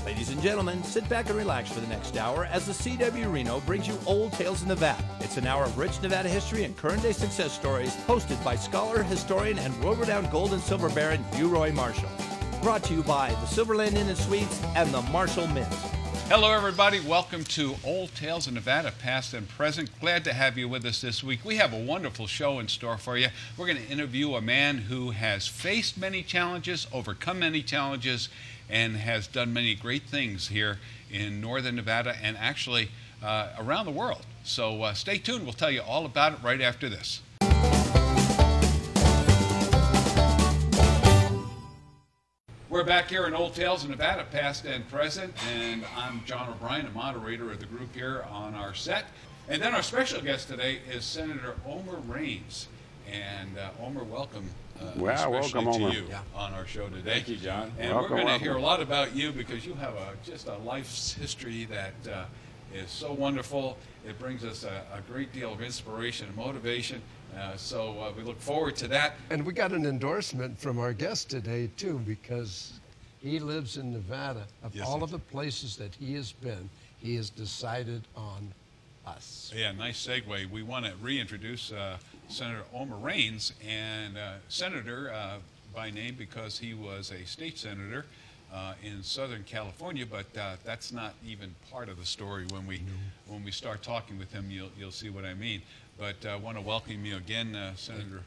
Ladies and gentlemen, sit back and relax for the next hour as the CW Reno brings you Old Tales of Nevada. It's an hour of rich Nevada history and current-day success stories hosted by scholar, historian, and world-renowned gold and silver baron Roy Marshall. Brought to you by the Silverland Inn and Suites and the Marshall Mint. Hello, everybody. Welcome to Old Tales of Nevada, past and present. Glad to have you with us this week. We have a wonderful show in store for you. We're going to interview a man who has faced many challenges, overcome many challenges, and has done many great things here in northern Nevada and actually around the world. So stay tuned. We'll tell you all about it right after this. We're back here in Old Tales of Nevada, past and present, and I'm John O'Brien, a moderator of the group here on our set. And then our special guest today is Senator Omer Rains. And Omer, welcome. Welcome, to Omer. you on our show today. Thank you, John. And Welcome, we're going to welcome. hear a lot about you because you have just a life's history that is so wonderful. It brings us a great deal of inspiration and motivation. So we look forward to that. And we got an endorsement from our guest today, too, because he lives in Nevada. Of Yes, all of the places that he has been, he has decided on us. Yeah, nice segue. We want to reintroduce Senator Omer Rains, and Senator by name because he was a state senator in Southern California, but that's not even part of the story. When we start talking with him, you'll see what I mean. But I want to welcome you again, Senator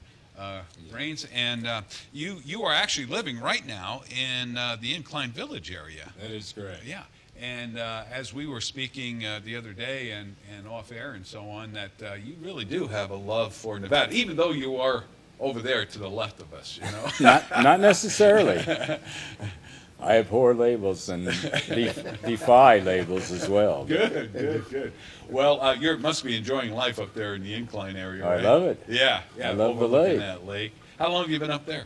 Rains, and you are actually living right now in the Incline Village area. That is correct. Yeah. And as we were speaking the other day and off air and so on, that you really do have a love for Nevada, even though you are over there to the left of us, you know. Not necessarily. I abhor labels and defy labels as well. Good. Well, you must be enjoying life up there in the Incline area, right? I love it. Yeah. I love the overlooking lake. that lake. How long have you been up there?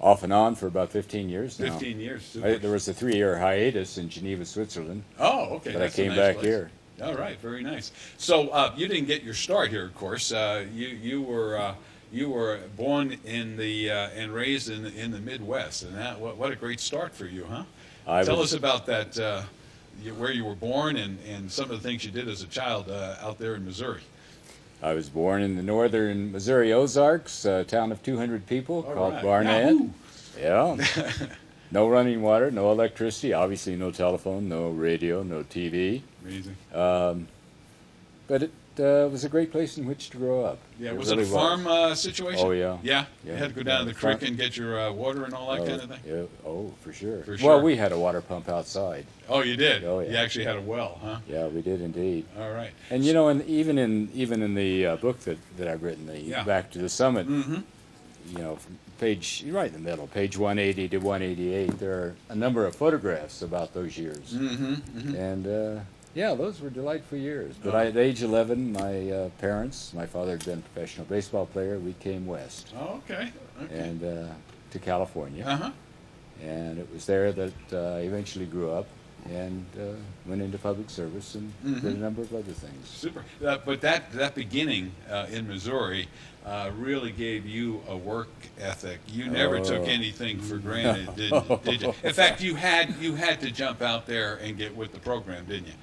Off and on for about 15 years now. 15 years. Super. There was a 3-year hiatus in Geneva, Switzerland. Oh, okay. But I That's a came nice back place. here. All right, very nice. So you didn't get your start here, of course. You were born in the and raised in the Midwest, and what a great start for you, huh? Tell us about that, where you were born and some of the things you did as a child out there in Missouri. I was born in the northern Missouri Ozarks, a town of 200 people called right. Barnett. Yahoo! Yeah. No running water, no electricity, obviously no telephone, no radio, no TV. Amazing. But it was a great place in which to grow up. Yeah, was it a farm situation? Oh, yeah. Yeah? Yeah. You had to go down to the creek and get your water and all that kind of thing? Yeah. Oh, for sure. For sure. Well, we had a water pump outside. Oh, you did? Oh, yeah. You actually had a well, huh? Yeah, we did indeed. All right. And you know, and even in the book that I've written, the Back to the Summit, you know, from right in the middle, page 180 to 188, there are a number of photographs about those years. And yeah, those were delightful years. But at age 11, my parents, my father had been a professional baseball player, we came west. Oh, okay. And to California. Uh-huh. And it was there that I eventually grew up and went into public service and did a number of other things. Super. But that beginning in Missouri really gave you a work ethic. You never took anything for granted, did you? In fact, you had to jump out there and get with the program, didn't you?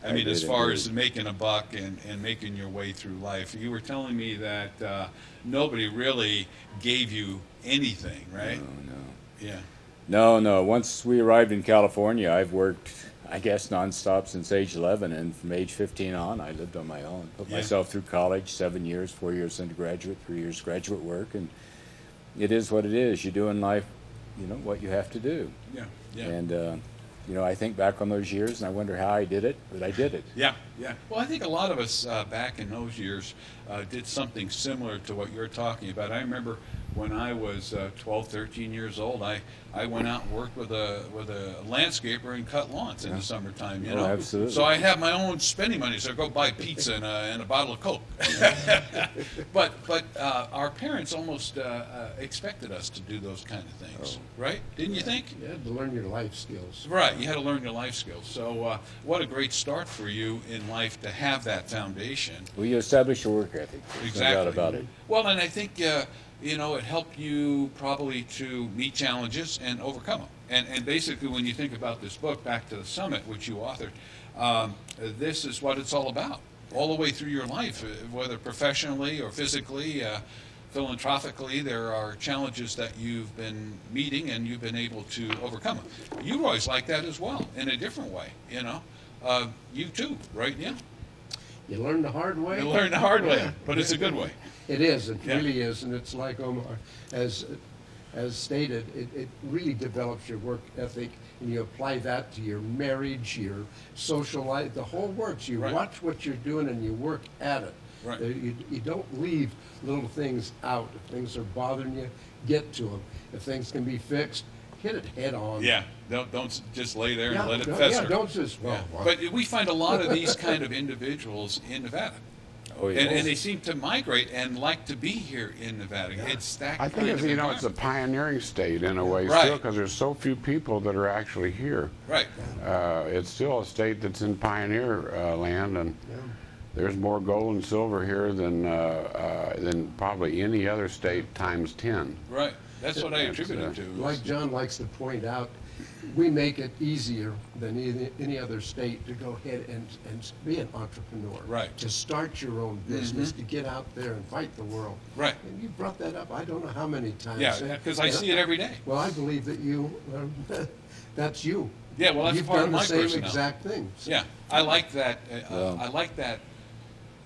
I mean, as far as making a buck and making your way through life. You were telling me that nobody really gave you anything, right? No. Yeah. No. Once we arrived in California, I've worked, I guess, nonstop since age 11, and from age 15 on, I lived on my own. Put myself through college, 7 years, 4 years undergraduate, 3 years graduate work, and it is what it is. You do in life, you know, what you have to do. Yeah. And you know, I think back on those years, and I wonder how I did it, but I did it. Yeah. Well, I think a lot of us back in those years did something similar to what you're talking about. I remember when I was 12, 13 years old, I went out and worked with a landscaper and cut lawns in the summertime. You know, absolutely. So I had my own spending money, so I go buy pizza and a bottle of Coke. but our parents almost expected us to do those kind of things, right? Didn't you think? You had to learn your life skills. Right, you had to learn your life skills. So what a great start for you in life to have that foundation. Well, you establish your work ethic. There's no doubt about it. Well, and I think you know, it helped you probably to meet challenges and overcome them. And basically, when you think about this book, Back to the Summit, which you authored, this is what it's all about, all the way through your life, whether professionally or physically, philanthropically. There are challenges that you've been meeting and you've been able to overcome them. You always like that as well, in a different way, you know. You too, right? Yeah. You learn the hard way. You learn the hard way, but it's a good way. It is. It really is, and it's like Omar as stated. It really develops your work ethic, and you apply that to your marriage, your social life, the whole works. You watch what you're doing and you work at it. Right. You don't leave little things out. If things are bothering you, get to them. If things can be fixed, hit it head on. Yeah, don't just lay there and let it fester. Yeah, don't just. Well, But we find a lot of these kind of individuals in Nevada. Oh, yeah. And they seem to migrate and like to be here in Nevada. Yeah. It's that I think it's, you know, it's a pioneering state in a way still, because there's so few people that are actually here. Right. It's still a state that's in pioneer land, and there's more gold and silver here than probably any other state times 10. Right. That's what I attribute it to. Like John likes to point out, we make it easier than any other state to go ahead and be an entrepreneur. Right. To start your own business, to get out there and fight the world. Right. And you brought that up I don't know how many times. Yeah, because I see it every day. Well, I believe that you, that's you. Yeah, well, that's You've part of done my the same personality. exact thing. Yeah, I like that. I like that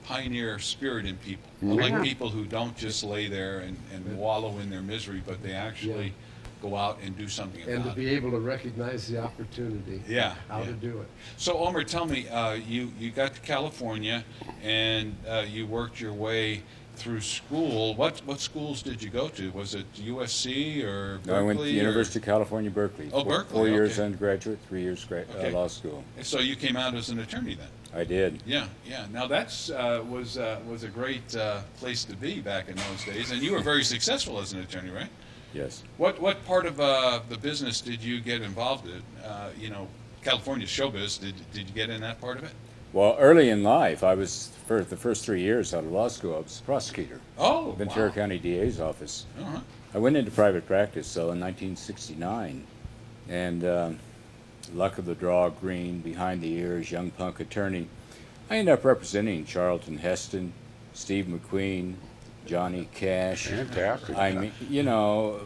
pioneer spirit in people. I like people who don't just lay there and wallow in their misery, but they actually go out and do something about it. And to be able to recognize the opportunity. How to do it. So, Omer, tell me, you got to California and you worked your way through school. What schools did you go to? Was it USC or Berkeley? No, I went to the University of California, Berkeley. Oh, Berkeley. 4 years undergraduate, 3 years law school. So you came out as an attorney then? I did. Yeah, yeah. Now that's was a great place to be back in those days, and you were very successful as an attorney, right? Yes. What part of the business did you get involved in? You know, California showbiz. Did you get in that part of it? Well, early in life, I was, for the first 3 years out of law school, I was a prosecutor. Oh, Ventura wow. County DA's office. Uh-huh. I went into private practice, though, in 1969, and luck of the draw, green, behind the ears, young punk attorney. I ended up representing Charlton Heston, Steve McQueen, Johnny Cash. Fantastic. I mean, you know,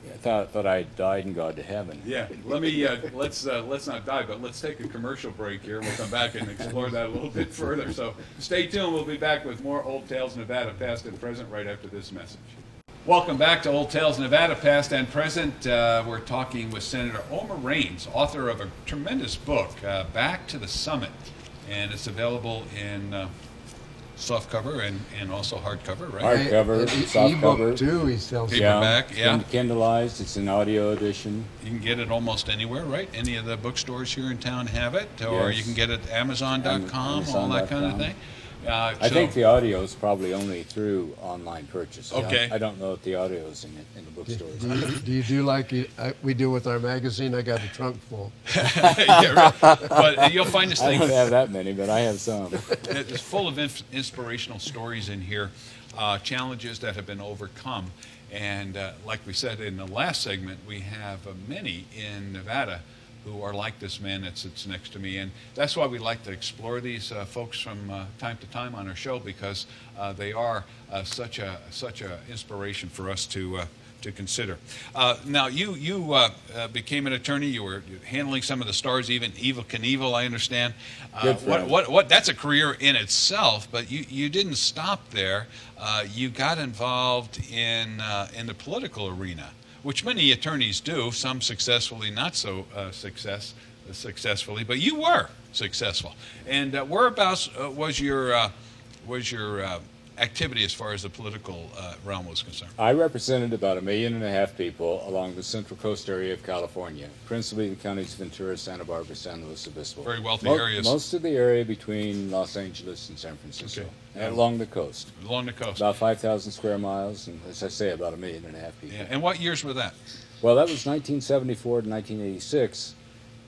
I thought I died and gone to heaven. Yeah. Let me let's not die, but let's take a commercial break here. We'll come back and explore that a little bit further. So stay tuned. We'll be back with more Old Tales Nevada, past and present, right after this message. Welcome back to Old Tales Nevada, past and present. We're talking with Senator Omer Rains, author of a tremendous book, Back to the Summit, and it's available in softcover and also hardcover, right? Hardcover, softcover. Ebook too, he sells. Paperback, yeah. Kindleized, it's an audio edition. You can get it almost anywhere, right? Any of the bookstores here in town have it, or you can get it at Amazon.com, all that kind of thing. I think the audio is probably only through online purchase. Okay. I don't know if the audio is in the bookstores. Do you do like we do with our magazine? I got a trunk full. Yeah, right. But you'll find this I thing. don't have that many, but I have some. It's full of inspirational stories in here, challenges that have been overcome. And like we said in the last segment, we have many in Nevada who are like this man that sits next to me. And that's why we like to explore these folks from time to time on our show, because they are such a inspiration for us to consider. Now, you became an attorney. You were handling some of the stars, even Evel Knievel, I understand. What that's a career in itself, but you didn't stop there. You got involved in the political arena, which many attorneys do, some successfully, not so successfully, but you were successful. And whereabouts was your activity as far as the political realm was concerned? I represented about 1.5 million people along the Central Coast area of California, principally the counties of Ventura, Santa Barbara, San Luis Obispo. Very wealthy areas. Most of the area between Los Angeles and San Francisco, Okay. along the coast. Along the coast. About 5,000 square miles, and as I say, about 1.5 million people. Yeah. And what years were that? Well, that was 1974 to 1986.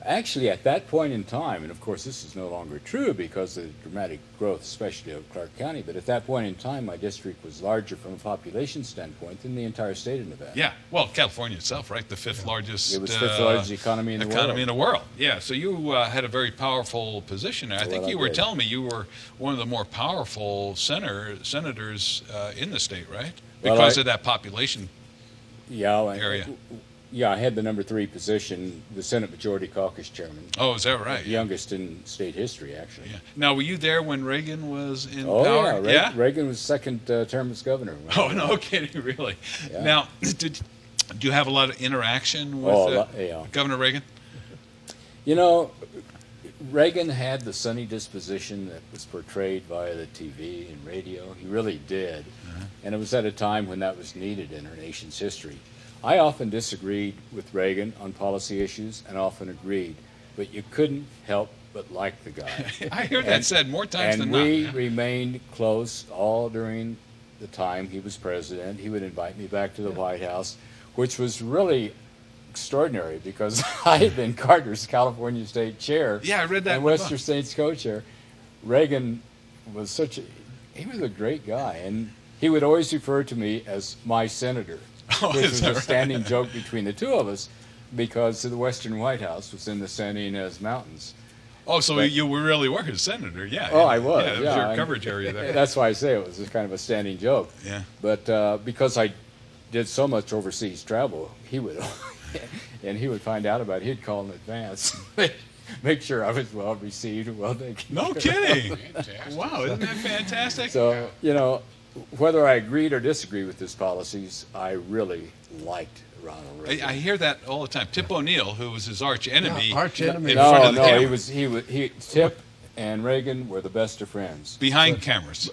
Actually, at that point in time, and of course this is no longer true because of the dramatic growth, especially of Clark County, but at that point in time, my district was larger from a population standpoint than the entire state of Nevada. Yeah, well, California itself, right? The fifth largest. It was the fifth largest economy in the world. Yeah, so you had a very powerful position there. I think you were telling me you were one of the more powerful senators in the state, right? Because of that population area. Yeah, I had the number 3 position, the Senate Majority Caucus Chairman. Oh, is that right? The youngest in state history, actually. Yeah. Now, were you there when Reagan was in power? Yeah, Reagan was second term as governor. Oh, no kidding, really? Yeah. Now, do you have a lot of interaction with Governor Reagan? You know, Reagan had the sunny disposition that was portrayed via the TV and radio. He really did. And it was at a time when that was needed in our nation's history. I often disagreed with Reagan on policy issues and often agreed, but you couldn't help but like the guy. I hear that said more times than not. And we remained close all during the time he was president. He would invite me back to the White House, which was really extraordinary because I had been Carter's California State Chair. Yeah, I read that. And Western State's co-chair. Reagan was he was a great guy, and he would always refer to me as my senator. Which was a standing joke between the two of us because the Western White House was in the Santa Ynez Mountains. Oh, so you really were a senator, yeah. Oh, I was. Yeah, that was your coverage area there. That's why I say it was kind of a standing joke. Yeah. But because I did so much overseas travel, he would find out about it. He'd call in advance. Make sure I was well received and well taken. No kidding. Wow, isn't that fantastic? So, you know, whether I agreed or disagreed with his policies, I really liked Ronald Reagan. I hear that all the time. Tip O'Neill, who was his arch enemy, Tip and Reagan were the best of friends. Behind cameras.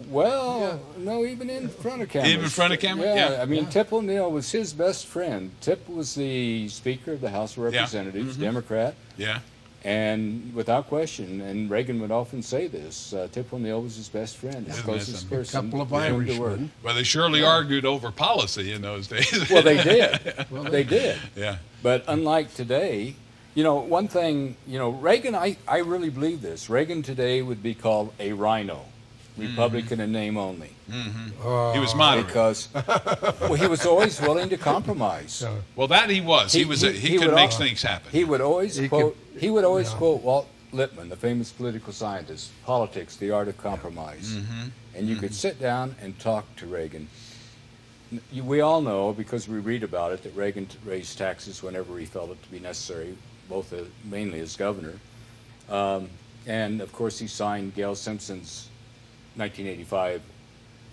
No, even in front of cameras. Even in front of cameras? Yeah. I mean, Tip O'Neill was his best friend. Tip was the Speaker of the House of Representatives, Democrat. Yeah. And without question, and Reagan would often say this, Tip O'Neill was his best friend, his closest person. A couple of Irishmen. Well, they surely argued over policy in those days. Well, they did. They did. Yeah. But unlike today, you know, one thing, you know, Reagan, I really believe this. Reagan today would be called a rhino, Republican in name only. He was moderate. Because, he was always willing to compromise. Well, that he was. He could make things happen. He would always quote Walt Lippmann, the famous political scientist, Politics, the Art of Compromise. And you could sit down and talk to Reagan. We all know, because we read about it, that Reagan raised taxes whenever he felt it to be necessary, mainly as governor. And, of course, he signed Gail Simpson's 1985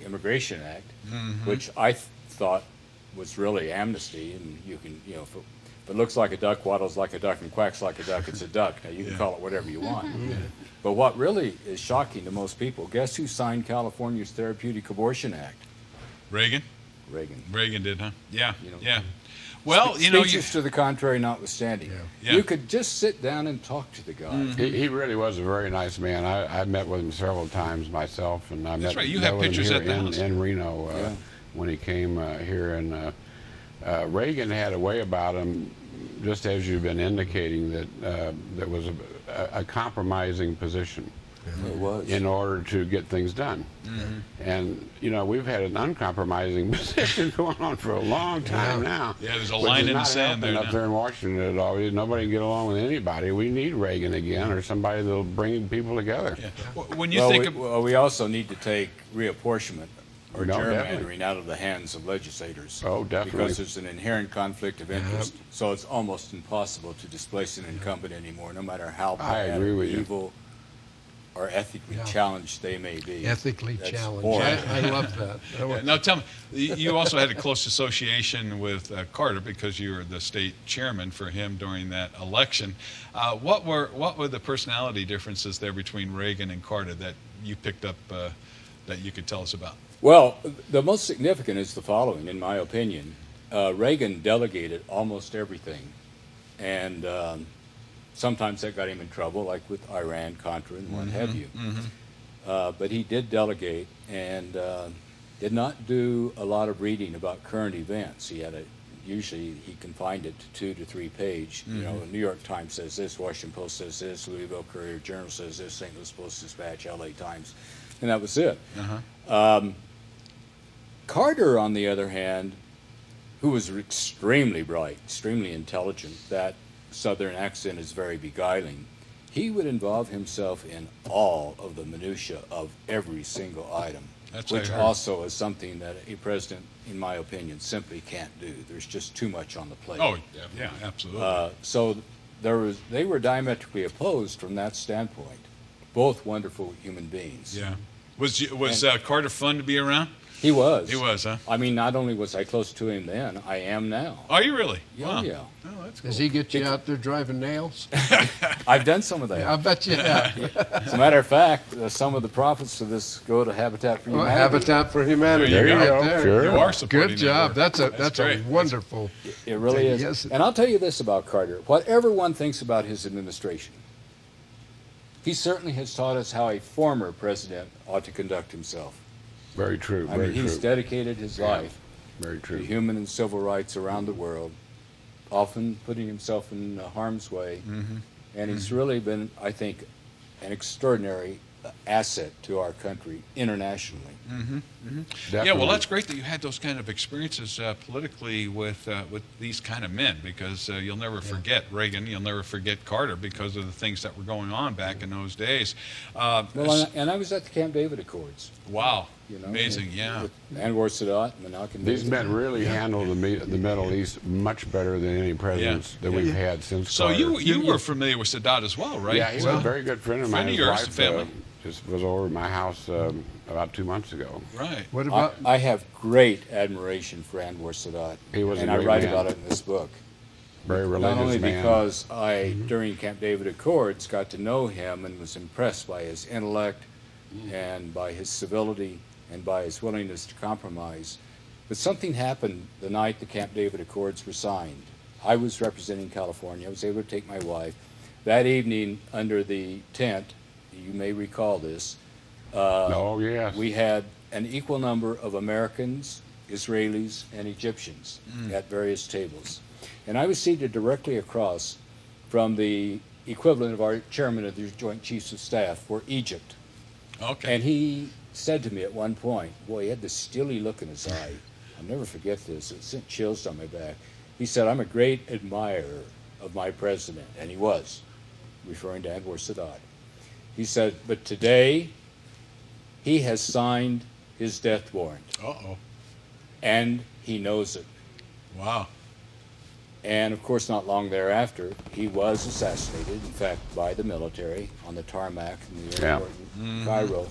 Immigration Act, which I thought was really amnesty, and you can, you know, if it looks like a duck, waddles like a duck, and quacks like a duck, it's a duck. Now, you can call it whatever you want. But what really is shocking to most people, guess who signed California's Therapeutic Abortion Act? Reagan? Reagan did, huh? Yeah, you know, yeah. Well, you know, speeches to the contrary notwithstanding, you could just sit down and talk to the guy. He really was a very nice man. I met with him several times myself, and I met right. You have pictures at the house in Reno when he came here. And Reagan had a way about him, just as you've been indicating, that was a compromising position. It was. In order to get things done. And, you know, we've had an uncompromising position going on for a long time now. Yeah, there's a line in the sand there. Up there in Washington at all. Nobody can get along with anybody. We need Reagan again, or somebody that'll bring people together. Yeah. When you think we also need to take reapportionment or gerrymandering out of the hands of legislators. Oh, definitely. Because there's an inherent conflict of interest. So it's almost impossible to displace an incumbent anymore, no matter how bad or evil or ethically challenged they may be. Ethically challenged. I love that. Now tell me, you also had a close association with Carter because you were the state chairman for him during that election. What were the personality differences there between Reagan and Carter that you picked up that you could tell us about? Well, the most significant is the following, in my opinion. Reagan delegated almost everything, and sometimes that got him in trouble, like with Iran, Contra, and what have you. But he did delegate and did not do a lot of reading about current events. He had a usually he confined it to 2 to 3 page. You know, New York Times says this, Washington Post says this, Louisville Courier-Journal says this, St. Louis Post-Dispatch, L.A. Times, and that was it. Carter, on the other hand, who was extremely bright, extremely intelligent, that Southern accent is very beguiling, he would involve himself in all of the minutia of every single item, which also is something that a president, in my opinion, simply can't do. There's just too much on the plate. Oh, yeah, absolutely. So they were diametrically opposed from that standpoint. Both wonderful human beings. Yeah. Was Carter fun to be around? He was. He was, huh? I mean, not only was I close to him then, I am now. Are you really? Yeah, Wow. yeah. Oh, that's cool. Does he get you out there driving nails? I've done some of that. I bet you have. As a matter of fact, some of the profits of this go to Habitat for Well, Humanity. Habitat for Humanity. There you right go. there. Sure. You are supporting Good that job. work. That's a great. wonderful. It really is. Yes. And I'll tell you this about Carter. Whatever one thinks about his administration, he certainly has taught us how a former president ought to conduct himself. Very true. I Very mean, he's true. dedicated his life Very to true. human and civil rights around the world, often putting himself in harm's way. And he's really been, I think, an extraordinary asset to our country internationally. Yeah, well, that's great that you had those kind of experiences politically with these kind of men, because you'll never forget Reagan, you'll never forget Carter, because of the things that were going on back in those days. Well, and I was at the Camp David Accords. Wow, You know, amazing, yeah. with Anwar Sadat, Menachem These Begin. men really handled the Middle East much better than any presidents that we've had since So Carter. you were familiar with Sadat as well, right? Yeah, he's a very good friend of mine. Friend of His yours, wife family. just was over at my house about 2 months ago. Right. What about? I have great admiration for Anwar Sadat, He was a and I great write man. about it in this book. Very religious Not only man. because I, during Camp David Accords, got to know him and was impressed by his intellect and by his civility and by his willingness to compromise, but something happened the night the Camp David Accords were signed. I was representing California. I was able to take my wife. That evening, under the tent, you may recall this, Oh, yes. we had an equal number of Americans, Israelis, and Egyptians at various tables. And I was seated directly across from the equivalent of our chairman of the Joint Chiefs of Staff for Egypt. Okay. And he said to me at one point, boy, he had this steely look in his eye. I'll never forget this. It sent chills down my back. He said, I'm a great admirer of my president. And he was, referring to Anwar Sadat. He said, but today, he has signed his death warrant. Uh-oh. And he knows it. Wow. And of course, not long thereafter, he was assassinated, in fact, by the military on the tarmac in the airport in Cairo.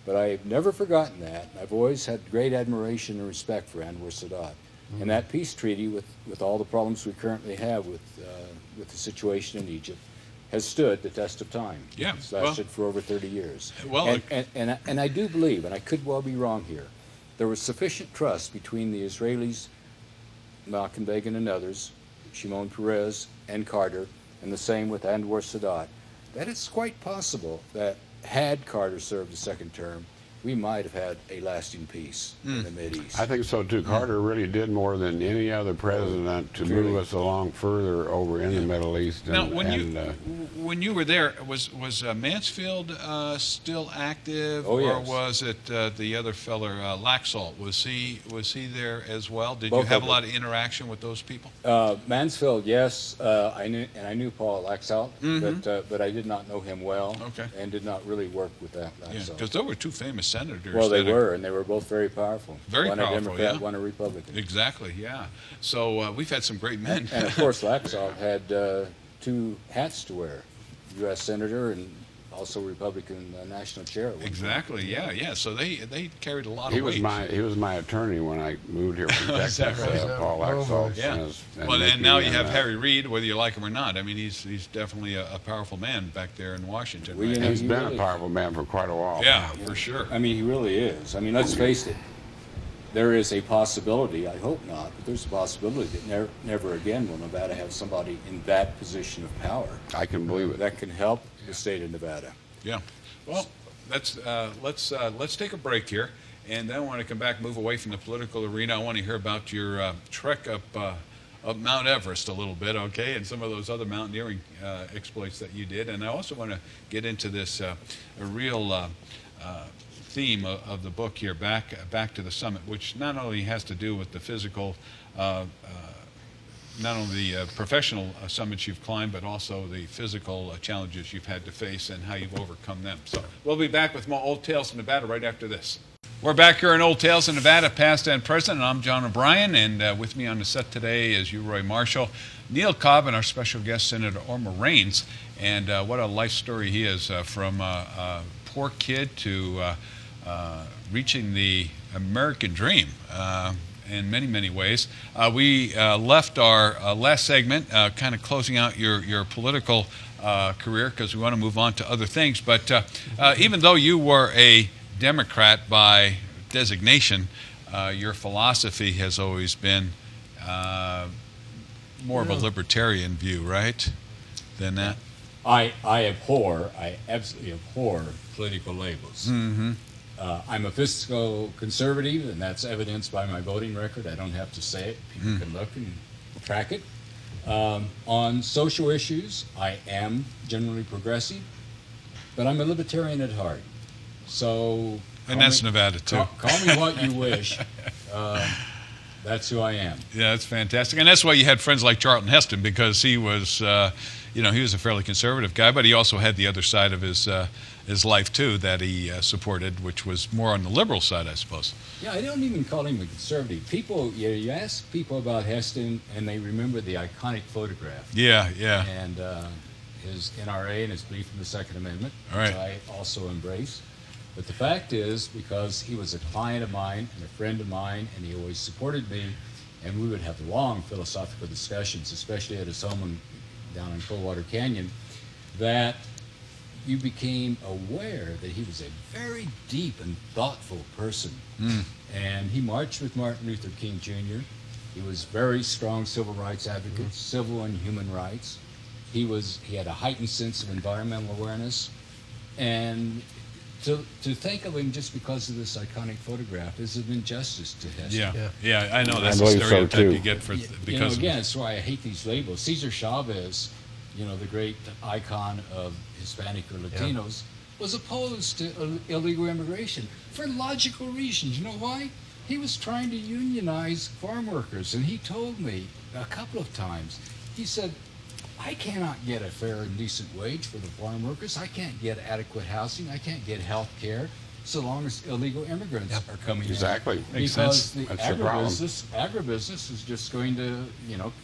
But I've never forgotten that. I've always had great admiration and respect for Anwar Sadat. And that peace treaty, with all the problems we currently have with the situation in Egypt, has stood the test of time. Yeah, It's lasted for over 30 years. Well, and I do believe, and I could well be wrong here, there was sufficient trust between the Israelis, Menachem Begin and others, Shimon Peres and Carter, and the same with Anwar Sadat, that it's quite possible that had Carter served a second term, we might have had a lasting peace in the Mideast. I think so too. Carter really did more than any other president to move us along further over in the Middle East. Now, when you were there, was Mansfield still active, Oh, or yes. was it the other feller, Laxalt? Was he there as well? Did Both you have of a lot of interaction with those people? Mansfield, yes, I knew Paul Laxalt, but I did not know him well, Okay. and did not really work with that Yeah, Laxalt. because there were two famous senators. Well, they that were, and they were both very powerful. Very one powerful, a Democrat, yeah. one a Republican. Exactly, yeah. So we've had some great men. And of course, Laxalt had two hats to wear: U.S. Senator and also Republican National Chair. at one point. Exactly, yeah. So they carried a lot he of weight. was my attorney when I moved here from Is that Texas. right? Paul Oh, Laxalt. Yeah. Well, and now you have Harry Reid, whether you like him or not. I mean, he's definitely a powerful man back there in Washington. Well, right you now. know, He's he been really- a powerful man for quite a while. Yeah, for sure. I mean, he really is. I mean, let's face it. There is a possibility, I hope not, but there's a possibility that never again will Nevada have somebody in that position of power I can believe it. that can help the state of Nevada. Yeah. Well, let's take a break here, And then I want to come back, move away from the political arena. I want to hear about your trek up Mount Everest a little bit, okay, and some of those other mountaineering exploits that you did. And I also want to get into this a real theme of the book here, back to the summit, which not only has to do with the physical, not only the professional summits you've climbed, but also the physical challenges you've had to face and how you've overcome them. So we'll be back with more Old Tales in Nevada right after this. We're back here in Old Tales in Nevada, past and present, and I'm John O'Brien, and with me on the set today is Roy Marshall, Neil Cobb, and our special guest, Senator Omer Rains. And what a life story he is, from a poor kid to reaching the American dream in many, many ways. We left our last segment kind of closing out your political career, because we want to move on to other things. But even though you were a Democrat by designation, your philosophy has always been more of a libertarian view, right, than that? I absolutely abhor political labels. Mm-hmm. I'm a fiscal conservative, and that's evidenced by my voting record. I don't have to say it. People can look and track it. On social issues, I am generally progressive, but I'm a libertarian at heart. So, and that's Nevada too. Call me what you wish. That's who I am. Yeah, that's fantastic, and that's why you had friends like Charlton Heston, because he was, he was a fairly conservative guy, but he also had the other side of his life too that he supported, which was more on the liberal side, I suppose. Yeah, I don't even call him a conservative. People, you ask people about Heston, and they remember the iconic photograph. Yeah, yeah. And his NRA and his belief in the Second Amendment, right, which I also embrace. But the fact is, because he was a client of mine and a friend of mine, and he always supported me, and we would have long philosophical discussions, especially at his home down in Coldwater Canyon, that you became aware that he was a very deep and thoughtful person. And he marched with Martin Luther King Jr. He was very strong civil rights advocate, civil and human rights. He had a heightened sense of environmental awareness, and to think of him just because of this iconic photograph is an injustice to Heston. Yeah, I know that's a stereotype you get because again, that's why I hate these labels. Cesar Chavez, the great icon of Hispanic or Latinos, was opposed to illegal immigration for logical reasons. You know why? He was trying to unionize farm workers, and he told me a couple of times, he said, I cannot get a fair and decent wage for the farm workers. I can't get adequate housing. I can't get health care so long as illegal immigrants are coming in. Exactly. Because the That's the problem. agribusiness is just going to,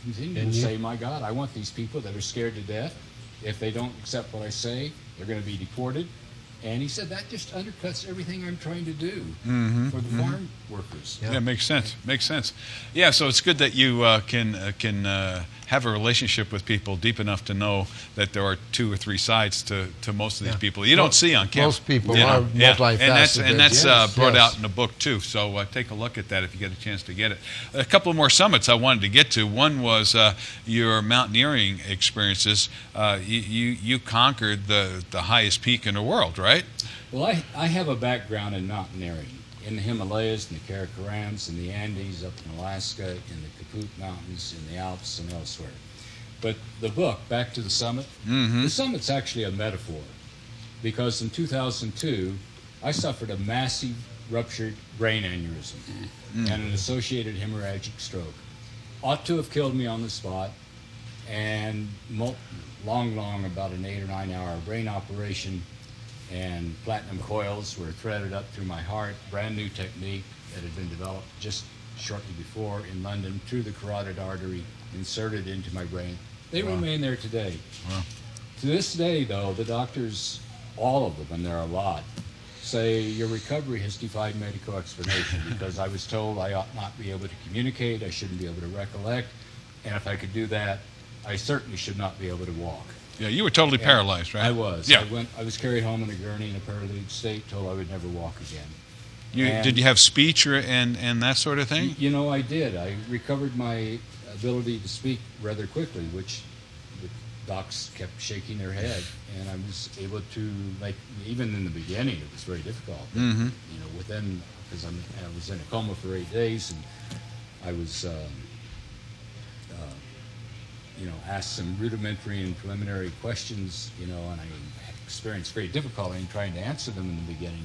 continue to say, my God, I want these people that are scared to death. If they don't accept what I say, they're going to be deported. And he said that just undercuts everything I'm trying to do for the farm workers. Yeah, makes sense. Makes sense. Yeah, so it's good that you can have a relationship with people deep enough to know that there are two or three sides to most of these people you don't see on camera. Most people are multifaceted. And that's brought out in the book too. So take a look at that if you get a chance to get it. A couple more summits I wanted to get to. One was your mountaineering experiences. You conquered the highest peak in the world, right? Well, I have a background in mountaineering, in the Himalayas, in the Karakorams, in the Andes, up in Alaska, in the Kaput Mountains, in the Alps, and elsewhere. But the book, Back to the Summit, the summit's actually a metaphor, because in 2002, I suffered a massive ruptured brain aneurysm and an associated hemorrhagic stroke. Ought to have killed me on the spot, and long, about an 8 or 9 hour brain operation, and platinum coils were threaded up through my heart, brand new technique that had been developed just shortly before in London through the carotid artery, inserted into my brain. They remain there today. Wow. To this day, though, the doctors, all of them, and there are a lot, say your recovery has defied medical explanation because I was told I ought not be able to communicate, I shouldn't be able to recollect, and if I could do that, I certainly should not be able to walk. Yeah, you were totally paralyzed, right? I was. Yeah. I was carried home in a gurney in a paralytic state, told I would never walk again. Did you have speech and that sort of thing? I did. I recovered my ability to speak rather quickly, which the docs kept shaking their head, and I was able to, even in the beginning, it was very difficult. But, within a because I was in a coma for 8 days, and I was, asked some rudimentary and preliminary questions, and I experienced great difficulty in trying to answer them in the beginning.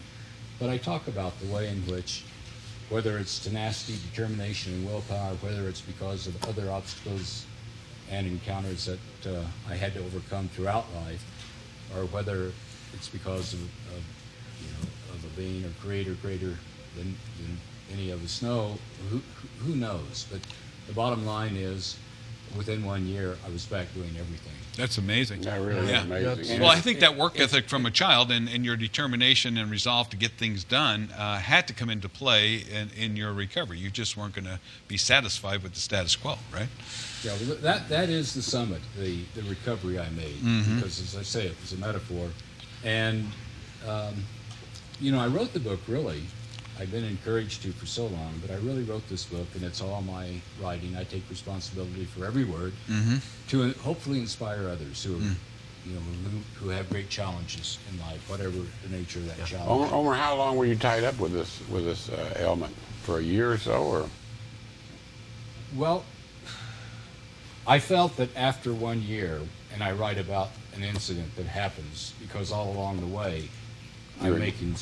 But I talk about the way in which, whether it's tenacity, determination, and willpower, whether it's because of other obstacles and encounters that I had to overcome throughout life, or whether it's because of a being or creator greater than any of us know, who knows? But the bottom line is, within 1 year, I was back doing everything. That's amazing. That really is amazing. Well, I think that work ethic from a child and your determination and resolve to get things done had to come into play in your recovery. You just weren't going to be satisfied with the status quo, right? Yeah, well, that is the summit, the recovery I made, because, as I say, it was a metaphor. And, I wrote the book, really. I've been encouraged to for so long, but I really wrote this book, and it's all my writing. I take responsibility for every word to hopefully inspire others who have great challenges in life, whatever the nature of that challenge. Omer, how long were you tied up with this ailment? For a year or so, or? Well, I felt that after 1 year, and I write about an incident that happens, because all along the way, I'm making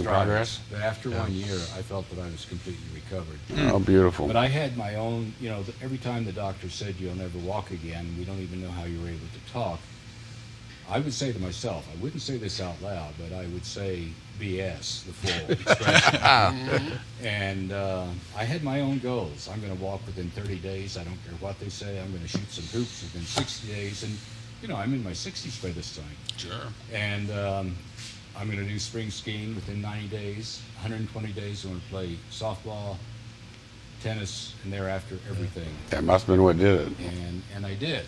progress. But after 1 year, I felt that I was completely recovered. Oh, beautiful. But I had my own, every time the doctor said you'll never walk again, we don't even know how you were able to talk, I would say to myself, I wouldn't say this out loud, but I would say BS, the full expression. And I had my own goals. I'm going to walk within 30 days. I don't care what they say. I'm going to shoot some hoops within 60 days. And, I'm in my 60s by this time. Sure. And I'm going to do spring skiing within 90 days. 120 days, I'm going to play softball, tennis, and thereafter everything. That must have been what did it. And I did.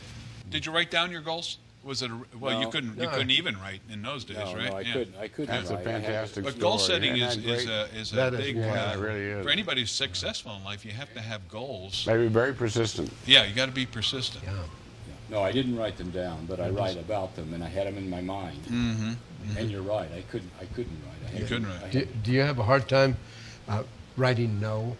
Did you write down your goals? Was it No. you couldn't even write in those days, right? No, I couldn't. That's a write. fantastic But story. goal setting Isn't is that great? a big Yeah, it really is. for anybody who's successful in life. You have to have goals. They were very persistent. Yeah, you got to be persistent. Yeah. No, I didn't write them down, but I write about them, and I had them in my mind. And you're right, I couldn't write. You couldn't write. Do you have a hard time writing no?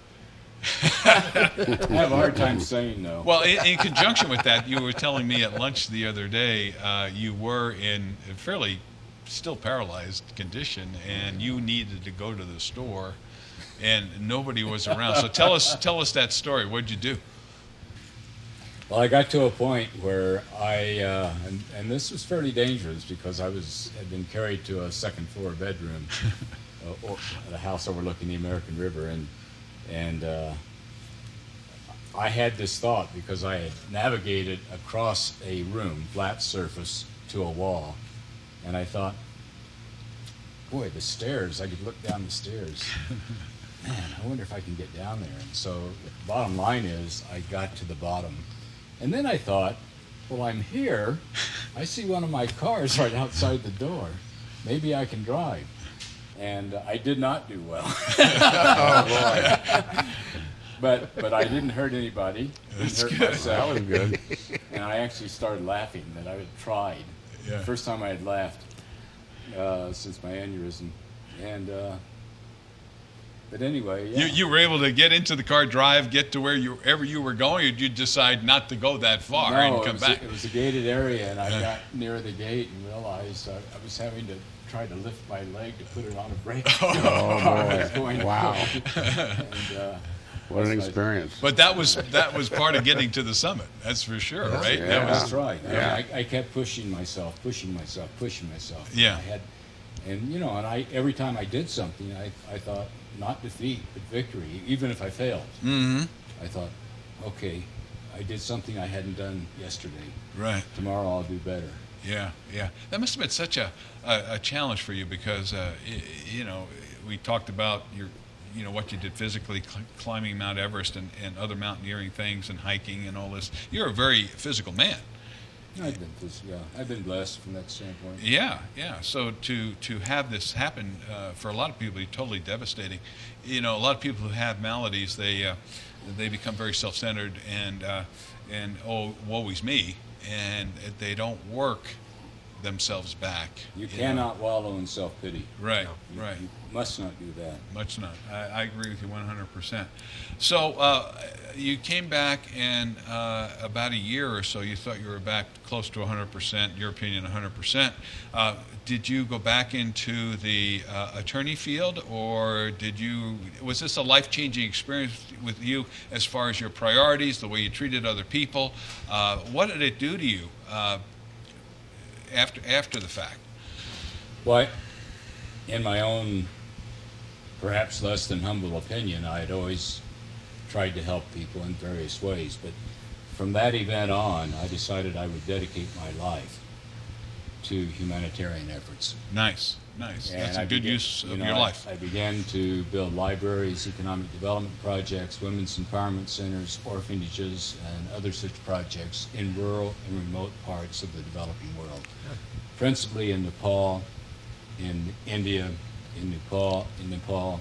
I have a hard time saying no. Well, in conjunction with that, you were telling me at lunch the other day you were in a fairly still paralyzed condition, and you needed to go to the store, and nobody was around. So tell us that story. What'd you do? Well, I got to a point where and this was fairly dangerous because I had been carried to a second floor bedroom at a house overlooking the American River, and I had this thought because I had navigated across a room, flat surface, to a wall, and I thought, boy, the stairs, I could look down the stairs. Man, I wonder if I can get down there. And so the bottom line is I got to the bottom. And then I thought, well, I'm here. I see one of my cars right outside the door. Maybe I can drive. And I did not do well. Oh, boy. But I didn't hurt anybody. That's Didn't hurt good. myself. That was good. And I actually started laughing that I had tried. Yeah. The first time I had laughed since my aneurysm. And but anyway, yeah. You were able to get into the car, drive, get to wherever you were going, or did you decide not to go that far and come back? It was a gated area, and I got near the gate and realized I was having to try to lift my leg to put it on a brake. Oh, boy. Wow. And, What an experience. But that was part of getting to the summit. That's for sure, right? Yeah. That was, that's right. Yeah. I kept pushing myself. Yeah. And every time I did something, I thought, not defeat, but victory, even if I failed. Mm-hmm. I thought, okay, I did something I hadn't done yesterday. Right. Tomorrow I'll do better. Yeah, yeah. That must have been such a challenge for you because, we talked about what you did physically, climbing Mount Everest and other mountaineering things and hiking and all this. You're a very physical man. I've been blessed from that standpoint. Yeah, yeah. So to have this happen for a lot of people, it's totally devastating. A lot of people who have maladies, they become very self-centered and oh, woe is me, and they don't work themselves back. You know. cannot wallow in self-pity. Right, right. You must not do that. Much not. I agree with you 100%. So you came back, and about a year or so, you thought you were back close to 100%, your opinion 100%. Did you go back into the attorney field, or was this a life-changing experience with you as far as your priorities, the way you treated other people? What did it do to you after the fact? Well, in my own perhaps less than humble opinion, I had always tried to help people in various ways. But from that event on, I decided I would dedicate my life to humanitarian efforts. Nice, nice. And That's a good use of your life. I began to build libraries, economic development projects, women's empowerment centers, orphanages, and other such projects in rural and remote parts of the developing world, principally in Nepal, in India, in Nepal,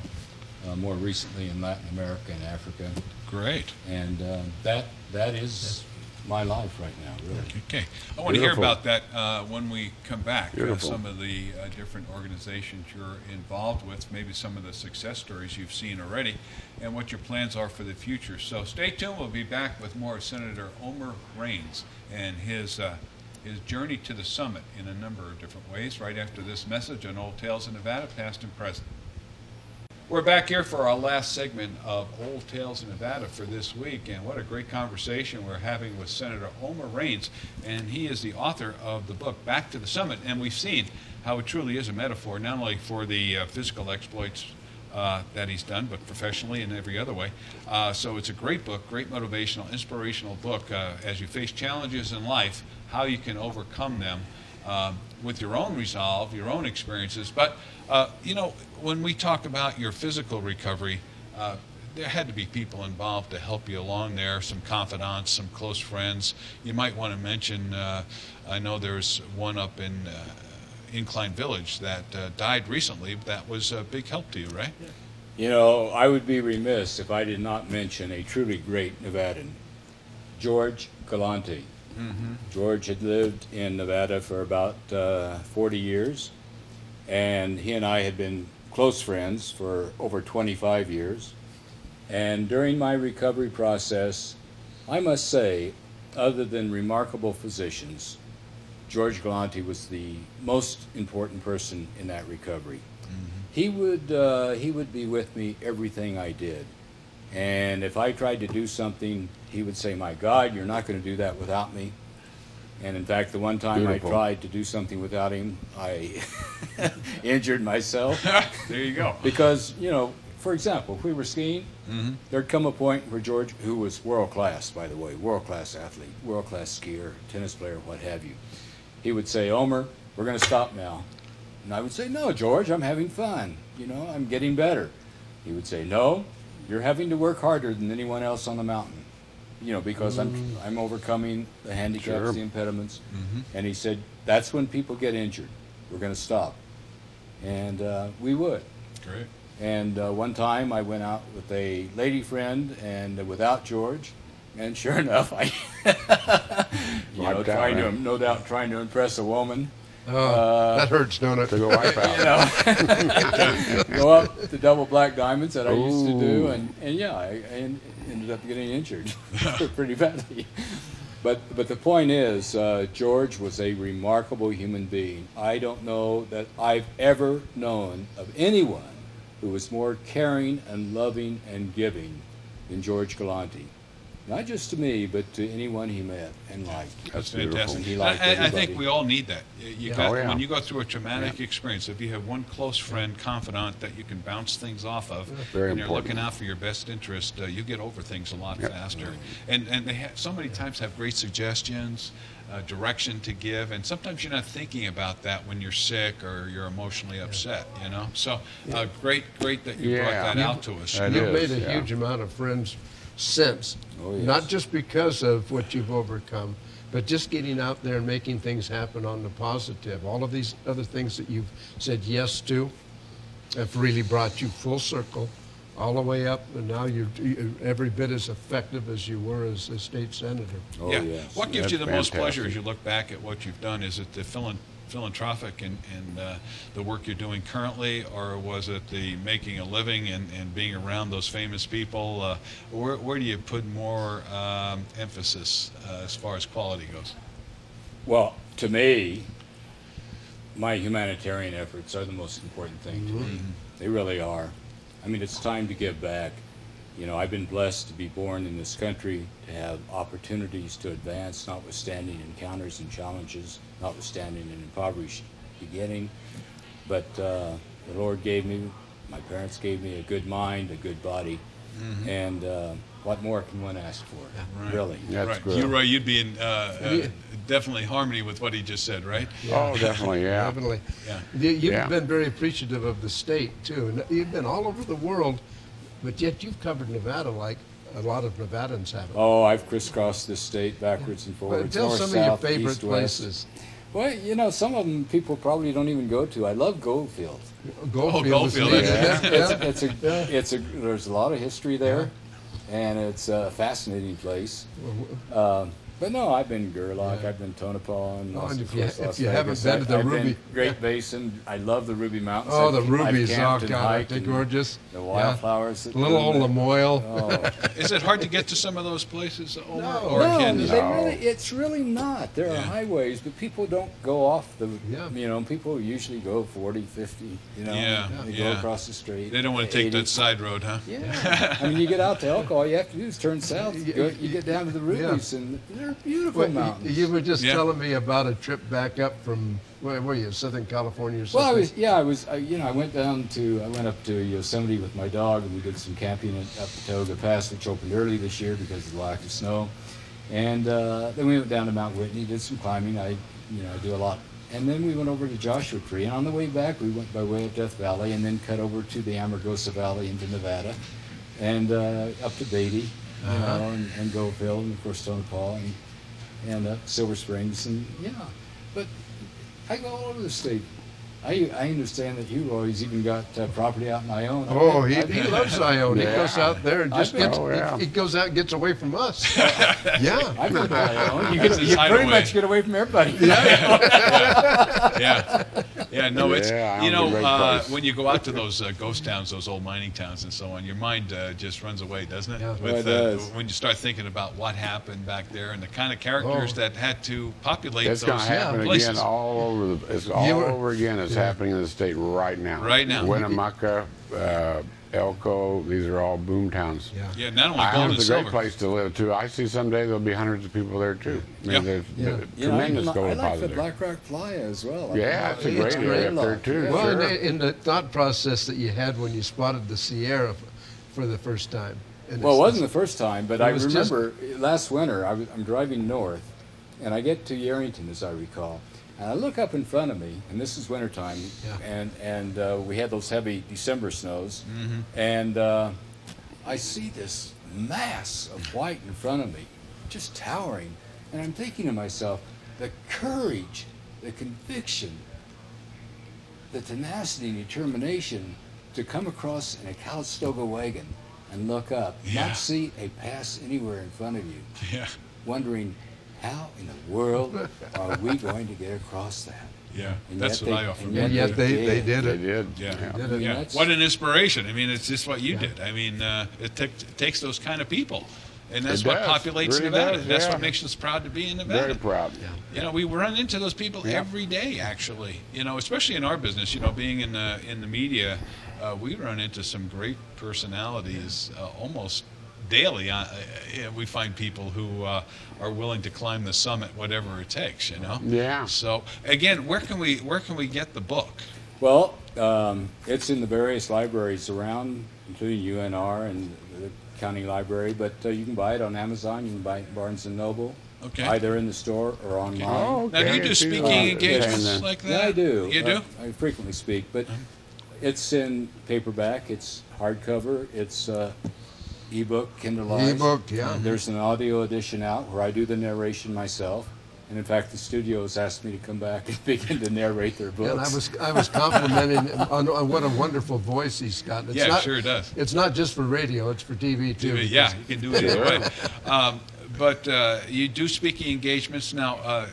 more recently in Latin America and Africa. Great. And that is my life right now, really. Okay. I want to hear about that when we come back. Beautiful. Some of the different organizations you're involved with, maybe some of the success stories you've seen already, and what your plans are for the future. So stay tuned. We'll be back with more of Senator Omer Rains and his journey to the summit in a number of different ways right after this message on Old Tales of Nevada, past and present. We're back here for our last segment of Old Tales of Nevada for this week, and what a great conversation we're having with Senator Omer Rains, and he is the author of the book Back to the Summit, and we've seen how it truly is a metaphor, not only for the physical exploits that he's done, but professionally and every other way. So it's a great book, great motivational, inspirational book as you face challenges in life, how you can overcome them with your own resolve, your own experiences. But, you know, when we talk about your physical recovery, there had to be people involved to help you along there, some confidants, some close friends. You might want to mention, I know there's one up in Incline Village that died recently. That was a big help to you, right? Yeah. You know, I would be remiss if I did not mention a truly great Nevadan, George Galante. Mm-hmm. George had lived in Nevada for about 40 years, and he and I had been close friends for over 25 years. And during my recovery process, I must say, other than remarkable physicians, George Galante was the most important person in that recovery. Mm-hmm. He would be with me everything I did. And if I tried to do something, he would say, "My God, you're not going to do that without me." And in fact, the one time I tried to do something without him, I injured myself. There you go. Because, you know, for example, if we were skiing, mm-hmm. there'd come a point where George, who was world-class, by the way, world-class athlete, world-class skier, tennis player, what have you, he would say, "Omer, we're going to stop now." And I would say, "No, George, I'm having fun. You know, I'm getting better." He would say, "No, you're having to work harder than anyone else on the mountain, you know, because I'm overcoming the handicaps, sure. the impediments." Mm-hmm. And he said, "That's when people get injured. We're going to stop." And we would. Great. And one time I went out with a lady friend and without George, and sure enough, I, no doubt trying to impress a woman. That hurts, don't it? To go wipe out. Go up the double black diamonds that I used to do, and yeah, I ended up getting injured pretty badly. But the point is, George was a remarkable human being. I don't know that I've ever known of anyone who was more caring and loving and giving than George Galante. Not just to me, but to anyone he met and liked. That's fantastic. He liked I think we all need that. When you go through a traumatic experience, if you have one close friend, confidant that you can bounce things off of, and you're looking out for your best interest, you get over things a lot faster. And they so many times have great suggestions, direction to give, and sometimes you're not thinking about that when you're sick or you're emotionally upset, you know? So great that you brought that out to us. You've made a huge amount of friends since, not just because of what you've overcome, but just getting out there and making things happen on the positive. All of these other things that you've said yes to have really brought you full circle all the way up, and now you're every bit as effective as you were as a state senator. What gives you the most pleasure as you look back at what you've done? Is it the philanthropic in the work you're doing currently, or was it the making a living and being around those famous people? Where do you put more emphasis as far as quality goes? Well, to me, my humanitarian efforts are the most important thing to me. They really are. I mean, it's time to give back. You know, I've been blessed to be born in this country, to have opportunities to advance, notwithstanding encounters and challenges, notwithstanding an impoverished beginning. But the Lord gave me, my parents gave me a good mind, a good body, and what more can one ask for? Right. Really. That's good. You're right. You'd be in definitely harmony with what he just said, right? Oh, definitely, yeah. Definitely. Yeah. You've been very appreciative of the state, too. And you've been all over the world, but yet you've covered Nevada like a lot of Nevadans haven't. Oh, I've crisscrossed this state backwards and forwards. But tell north, some south, of your favorite east, west. places. Well, you know, some of them people probably don't even go to. I love Goldfield. Goldfield. Goldfield, There's a lot of history there, and it's a fascinating place. But no, I've been Gerlach, I've been Tonopah, and and of if course, you Las haven't Vegas. been to the I've Ruby, been Great Basin. I love the Ruby Mountains. Oh, the I've Rubies, camped and God, hiked they're and gorgeous. The wildflowers. that Little bloom old there. Lamoille. Oh. Is it hard to get to some of those places, Omer? No. Or No, can it's really not. There are highways, but people don't go off the, you know, people usually go 40, 50, you know, they go across the street. They don't want to take 80. that side road, huh? Yeah. I mean, you get out to Elko, all you have to do is turn south. You get down to the Rubies, and they're beautiful mountains. You were just telling me about a trip back up from, where were you, Southern California or something? Well, I went up to Yosemite with my dog, and we did some camping up the Tioga Pass, which opened early this year because of the lack of snow. And then we went down to Mount Whitney, did some climbing. I do a lot. And then we went over to Joshua Tree, and on the way back, we went by way of Death Valley, and then cut over to the Amargosa Valley into Nevada, and up to Beatty, you know, and Goldfield, and of course Tonopah, and Silver Springs, and but I go all over the state. I understand that you always even got property out in Ione. Oh, he loves Ione. He goes out there and just been- he goes out and gets away from us. Yeah. I've been to Ione. You That's his pretty hideaway. much get away from everybody. Yeah, no, it's, Yeah, you know, Ione's a great place. when you go out to those ghost towns, those old mining towns and so on, your mind just runs away, doesn't it? Yeah. With, it does. when you start thinking about what happened back there and the kind of characters that had to populate It's those going to happen places. again all over. It's all over again. It's happening in the state right now. Right now. Winnemucca, Elko, these are all boom towns. Yeah, not only gold and Ione's a great silver. place to live too. I see someday there'll be hundreds of people there too. I mean, there's tremendous gold I like the deposit there. Black Rock Playa as well. Yeah, it's a It's great area up there too. Well, Sure. in the thought process that you had when you spotted the Sierra for the first time. And Well, it it's- wasn't the first time, but I was just- remember last winter I'm driving north, and I get to Yerington, as I recall, and I look up in front of me, and this is wintertime, and we had those heavy December snows, and I see this mass of white in front of me, just towering, and I'm thinking to myself, the courage, the conviction, the tenacity and determination to come across in a Calistoga wagon and look up, not see a pass anywhere in front of you, wondering, how in the world are we going to get across that? Yeah, And that's yet what they- I often. And yet they did They it. did. Yeah. Did it. Yeah. That's- What an inspiration. I mean, it's just what you did. I mean, it takes those kind of people. And that's It what does. populates Really Nevada. does, That's yeah. what makes us proud to be in Nevada. Very proud. You know, we run into those people Yeah. every day, actually. You know, especially in our business. You know, being in the media, we run into some great personalities almost daily. We find people who are willing to climb the summit, whatever it takes. You know. Yeah. So again, where can we get the book? Well, it's in the various libraries around, including UNR and the county library, but you can buy it on Amazon, you can buy it in Barnes & Noble, Okay. either in the store or online. Oh, Now, do you do it's speaking easy. engagements And, like that? Yeah, I do. You do? I frequently speak, but it's in paperback, it's hardcover, it's ebook, Kindleized. Ebook, yeah. There's an audio edition out where I do the narration myself. And in fact, the studio has asked me to come back and begin to narrate their books. And I was complimenting him on what a wonderful voice he's got. It's Yeah, not, sure does. It's not just for radio; it's for TV too. Yeah, you can do it either way. But you do speaking engagements. Now,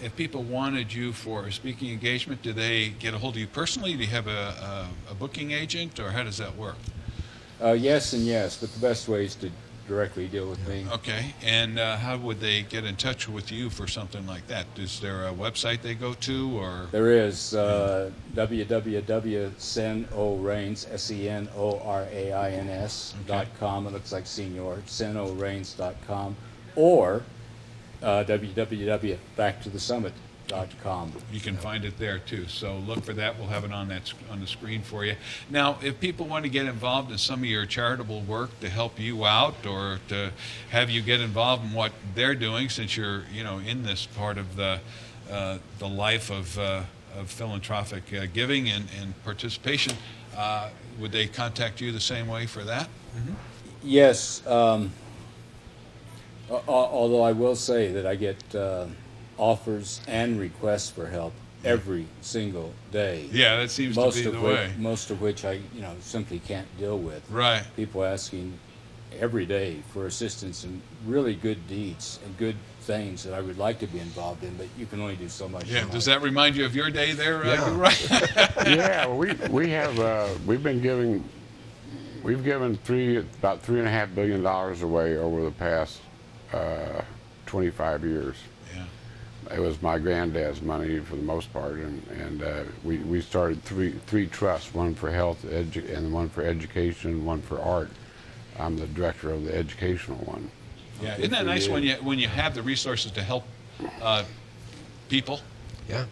if people wanted you for a speaking engagement, do they get a hold of you personally? Do you have a booking agent, or how does that work? Yes and yes, but the best way is to directly deal with me. Okay, and how would they get in touch with you for something like that? Is there a website they go to, or? There is www.senorains, SENORAINS.com. It looks like senior, senorains.com, or www.backtothesummit.com. You can find it there too. So look for that. We'll have it on the screen for you. Now, if people want to get involved in some of your charitable work to help you out, or to have you get involved in what they're doing, since you're in this part of the life of philanthropic giving and participation, would they contact you the same way for that? Mm-hmm. Yes. Although I will say that I get offers and requests for help every single day. Yeah, that seems to be the way. Most of which I, simply can't deal with. Right. People asking every day for assistance in really good deeds and good things that I would like to be involved in, but you can only do so much. Yeah. Does that remind you of your day there? Yeah. Right. Yeah. Well, we've given about $3.5 billion away over the past 25 years. Yeah. It was my granddad's money for the most part, and we started three trusts, one for health, and one for education, one for art. I'm the director of the educational one. Yeah, isn't that nice when you have the resources to help people? Yeah.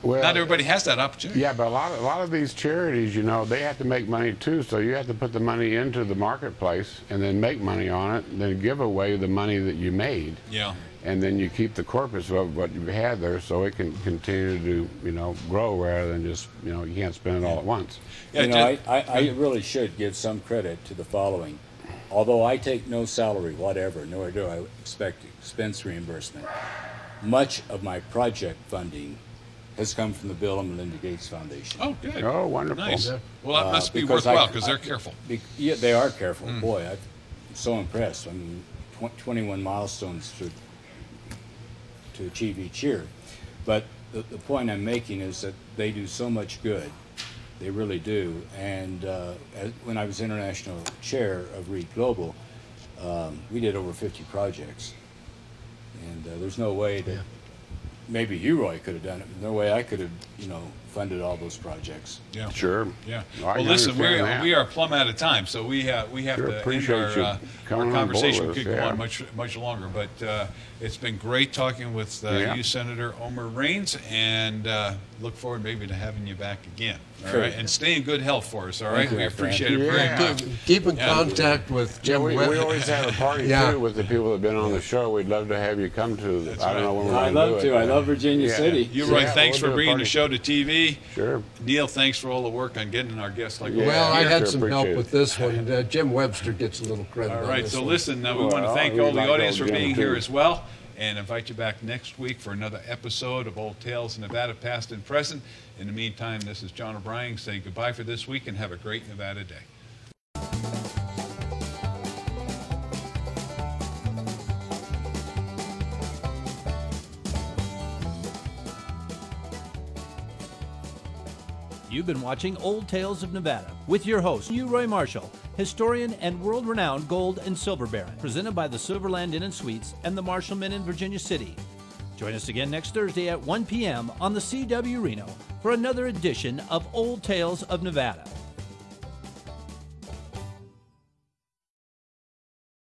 Well, not everybody has that opportunity. Yeah, but a lot of these charities, they have to make money too. So you have to put the money into the marketplace and then make money on it, and then give away the money that you made. Yeah. And then you keep the corpus of what you had there, so it can continue to grow rather than just you can't spend it all at once. Yeah, I really should give some credit to the following. Although I take no salary whatever, nor do I expect expense reimbursement, much of my project funding has come from the Bill and Melinda Gates Foundation. Oh, good. Oh, wonderful. Nice. Well, that must be because worthwhile because they're careful. Yeah, they are careful. Boy, I'm so impressed. I mean, 21 milestones to achieve each year. But the point I'm making is that they do so much good. They really do. And when I was international chair of Reed Global, we did over 50 projects. And there's no way that maybe you, Roy, could have done it. No way I could have, funded all those projects. Yeah. Sure. Yeah. Well, Well, listen, we are plumb out of time, so we have Sure, to end appreciate you our coming on conversation. board with Could us, go on yeah. much longer, but it's been great talking with you, Senator Omer Rains, and look forward maybe to having you back again. All right, and stay in good health for us. All right, Thank you, we my friend. appreciate it very much. Keep in contact with Jim we Webb. always have a party Yeah. too with the people that have been on the show. We'd love to have you come to. I don't know when we're I'd going love do to. it. I love Virginia Yeah. City. You, Roy, Yeah, thanks we'll for do a bringing the party. show to TV. Sure. Neil, thanks for all the work on getting our guests like Yeah. Well, I Sure, had some help appreciate with it. this one. Jim Webster gets a little credit. All on right, this so one. listen, we want to Well, thank we all the like audience old for Jim, being here too. as well, and invite you back next week for another episode of Old Tales of Nevada, Past and Present. In the meantime, this is John O'Brien saying goodbye for this week, and have a great Nevada day. You've been watching Old Tales of Nevada with your host, Roy Marshall, historian and world-renowned gold and silver baron, presented by the Silverland Inn and Suites and the Marshall Mint in Virginia City. Join us again next Thursday at 1 p.m. on the CW Reno for another edition of Old Tales of Nevada.